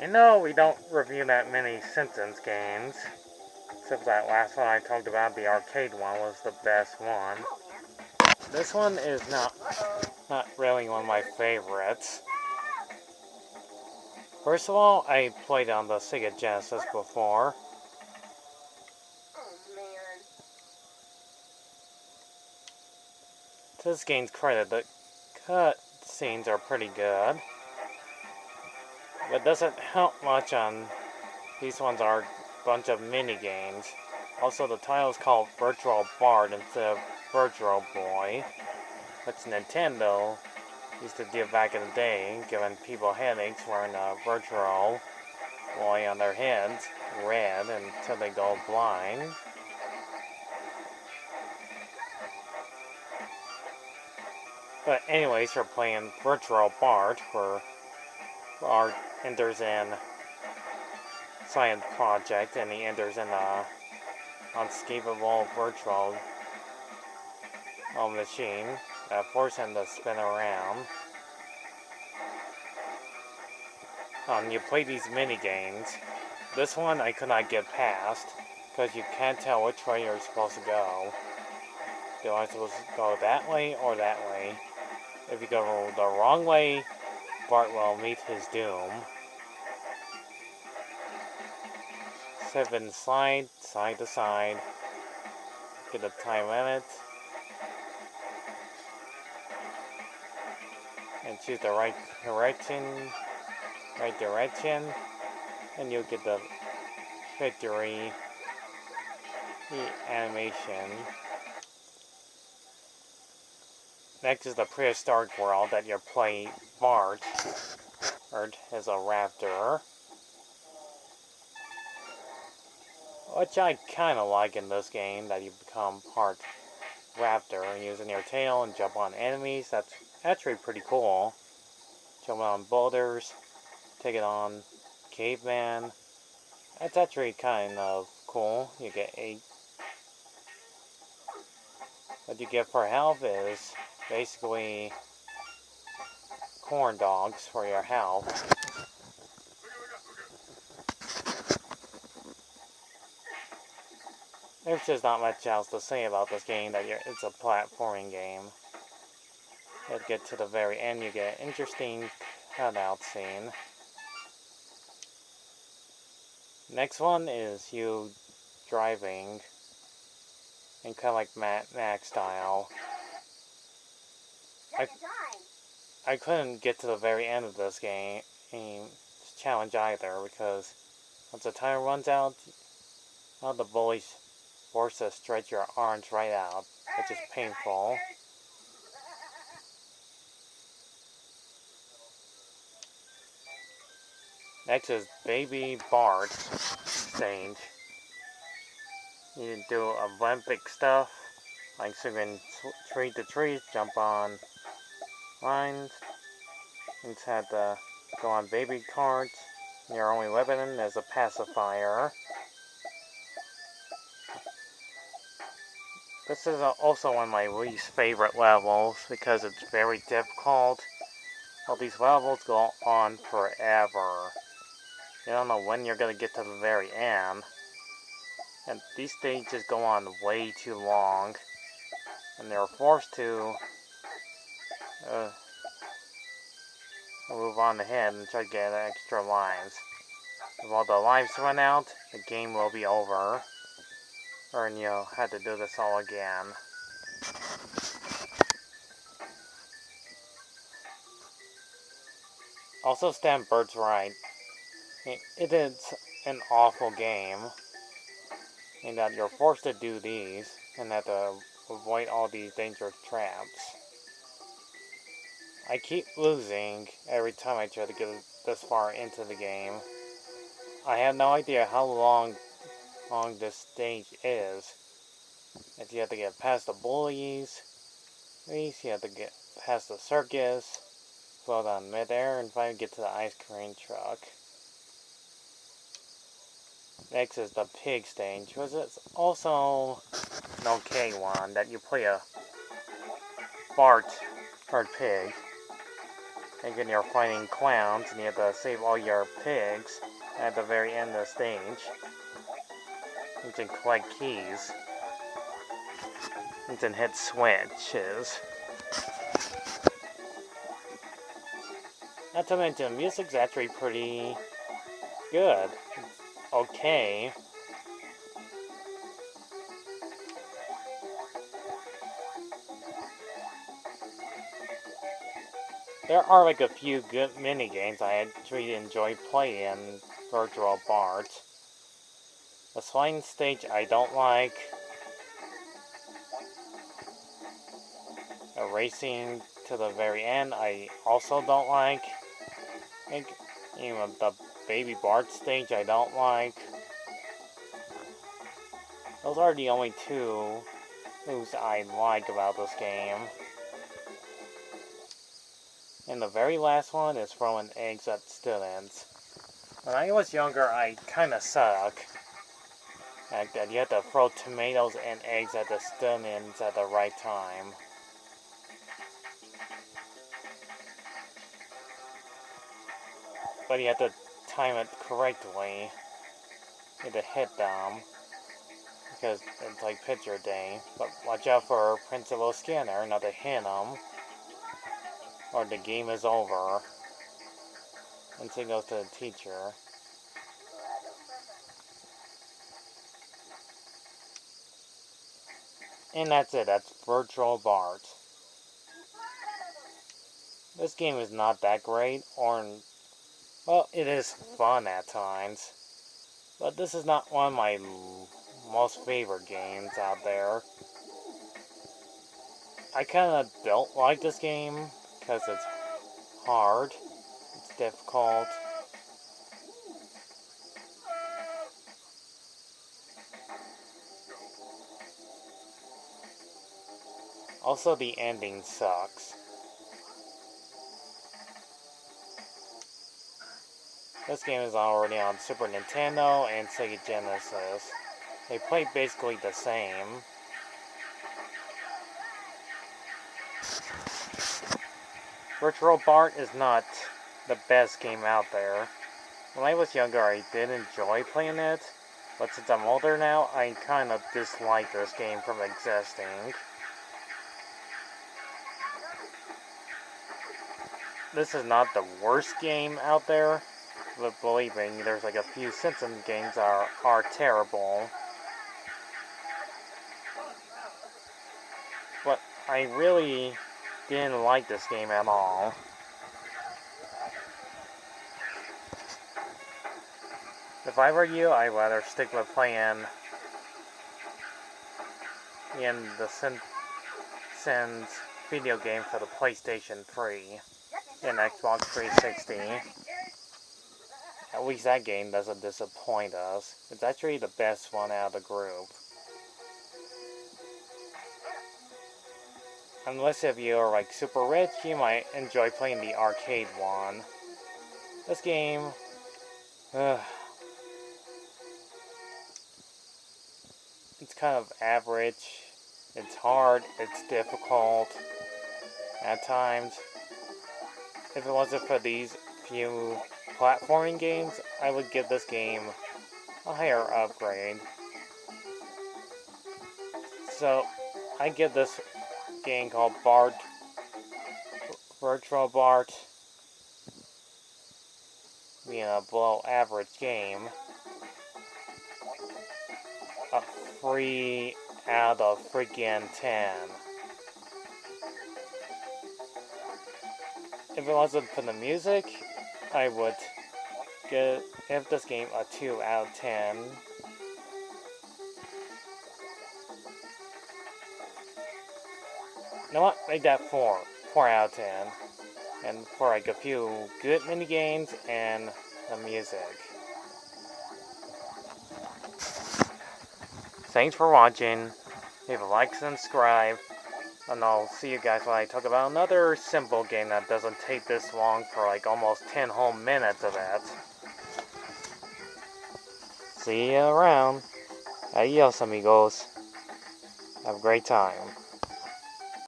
You know, we don't review that many Simpsons games. Except that last one I talked about, the arcade one, was the best one. This one is not really one of my favorites. First of all, I played on the Sega Genesis before. To this game's credit, the cut scenes are pretty good. But doesn't help much on these ones are a bunch of mini games. Also, the title is called Virtual Bart instead of Virtual Boy, which Nintendo used to do back in the day, giving people headaches wearing a Virtual Boy on their heads, red, until they go blind. But anyways, we're playing Virtual Bart, where Bart enters in science project and he enters in a unescapable virtual machine that forces him to spin around. You play these mini games. This one I could not get past because you can't tell which way you're supposed to go. Do I supposed to go that way or that way? If you go the wrong way, Bart will meet his doom. Slip and slide, side to side. Get a time limit. And choose the right direction. And you'll get the victory animation. Next is the prehistoric world that you play Bart. Bart is a raptor. Which I kind of like in this game, that you become part raptor using your tail and jump on enemies. That's actually pretty cool. Jump on boulders, take it on caveman. That's actually kind of cool. You get 8. What you get for health is basically corn dogs for your health. There's just not much else to say about this game. It's a platforming game. You get to the very end, you get an interesting cutout scene. Next one is you driving in kind of like Mad Max style. I couldn't get to the very end of this challenge either, because once the time runs out, the bullies force to stretch your arms right out, which is painful. Next is Baby Bart stage. You do Olympic stuff, like swinging tree to tree, jump on lines. You just have to go on baby carts. Your only weapon is a pacifier. This is also one of my least favorite levels because it's very difficult. All these levels go on forever. You don't know when you're going to get to the very end. And these stages go on way too long. And they're forced to move on ahead and try to get extra lives. If all the lives run out, the game will be over. Or you'll have to do this all again. Also, stand Bert's right. It is an awful game. In that you're forced to do these and have to avoid all these dangerous traps. I keep losing every time I try to get this far into the game. I have no idea how long this stage is. If you have to get past the bullies, you have to get past the circus, float on midair, and finally get to the ice cream truck. Next is the pig stage, which is also an okay one, that you play a Bart pig. And then you're fighting clowns, and you have to save all your pigs at the very end of the stage. You can collect keys. You can hit switches. Not to mention, the music's actually pretty good. It's okay. There are like a few good mini games I actually enjoy playing in Virtual Bart. The sliding stage I don't like. Racing to the very end I also don't like. And, the Baby Bart stage I don't like. Those are the only two moves I like about this game. And the very last one is throwing eggs at students. When I was younger, I kinda suck. Like that you have to throw tomatoes and eggs at the students at the right time. But you have to time it correctly. You have to hit them. Because it's like picture day. But watch out for Principal Skinner not to hit them. Or the game is over. And signals to the teacher. And that's it. That's Virtual Bart. This game is not that great, well, it is fun at times. But this is not one of my most favorite games out there. I kinda don't like this game because it's hard. It's difficult. Also, the ending sucks. This game is already on Super Nintendo and Sega Genesis. They play basically the same. Virtual Bart is not the best game out there. When I was younger, I did enjoy playing it, but since I'm older now, I kind of dislike this game from existing. This is not the worst game out there, but believe me, there's like a few Simpsons games that are terrible. But I really didn't like this game at all. If I were you, I'd rather stick with playing in the Simpsons video game for the PlayStation 3 and Xbox 360. At least that game doesn't disappoint us. It's actually the best one out of the group. Unless if you're like super rich, you might enjoy playing the arcade one. This game, it's kind of average. It's hard, it's difficult at times. If it wasn't for these few platforming games, I would give this game a higher upgrade. So, I give this game called Virtual Bart, being a below average game, a 3 out of freaking 10. If it wasn't for the music, I would give this game a 2 out of 10. You know what? Make that 4. 4 out of 10. And for like a few good mini games and the music. Thanks for watching. Leave a like, subscribe, and I'll see you guys when I talk about another simple game that doesn't take this long for like almost 10 whole minutes of it. See you around. Adios, amigos. Have a great time.